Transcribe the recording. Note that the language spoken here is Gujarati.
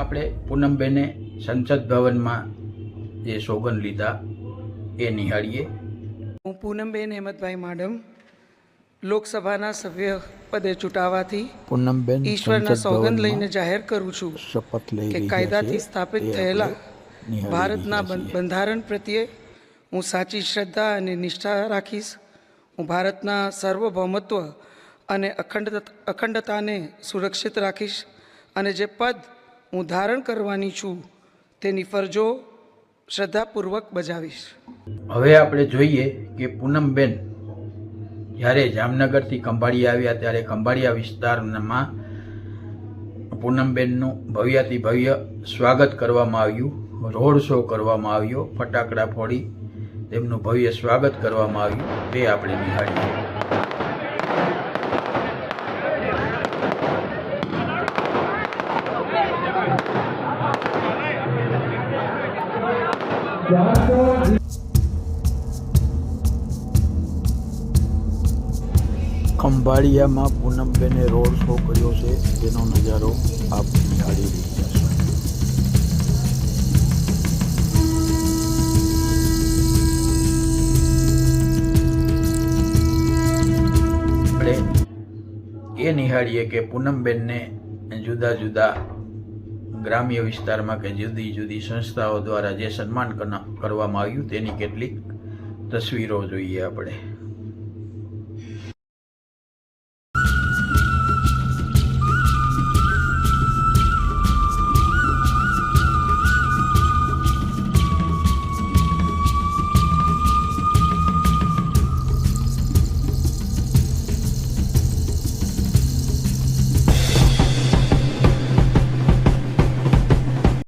આપણે પૂનમબેને સંસદ ભવનમાં જે સોગંદ લીધા એ નિહાળીએ। હું પૂનમબેન હેમતભાઈ માડમ લોકસભાના સભ્ય પદે ચૂંટાવાથી પૂનમબેન ઈશ્વરના સંસદ સોગંદ ભવનમાં લઈને જાહેર કરું છું શપથ લઈ કે રહ્યા કાયદાથી છે। સ્થાપિત એ થયેલા આપણે નિહાળી ભારતના રહ્યા છીએ। બંધારણ પ્રત્યે હું સાચી શ્રદ્ધા અને નિષ્ઠા રાખીશ। હું ભારતના સાર્વભૌમત્વ અને અખંડતાને સુરક્ષિત રાખીશ અને જે પદ હું ધારણ કરવાની છું તેની ફરજો શ્રદ્ધાપૂર્વક બજાવીશ। હવે આપણે જોઈએ કે પૂનમબેન જ્યારે જામનગરથી ખંભાળિયા આવ્યા ત્યારે ખંભાળિયા વિસ્તારમાં પૂનમબેનનું ભવ્યાતિ ભવ્ય સ્વાગત કરવામાં આવ્યું, રોડ શો કરવામાં આવ્યો, ફટાકડા ફોડી તેમનું ભવ્ય સ્વાગત કરવામાં આવ્યું, તે આપણે નિહાળીએ। ખંભાળિયામાં પૂનમબેને રોડ શો કર્યો છે, તેનો નજારો આપ નિહાળી રહ્યા છો। આપણે એ નિહાળીએ કે પૂનમબેનને જુદા જુદા ગ્રામ્ય વિસ્તારમાં કે જુદી જુદી સંસ્થાઓ દ્વારા જે સન્માન કરવામાં આવ્યું તેની કેટલીક તસવીરો જોઈએ આપણે।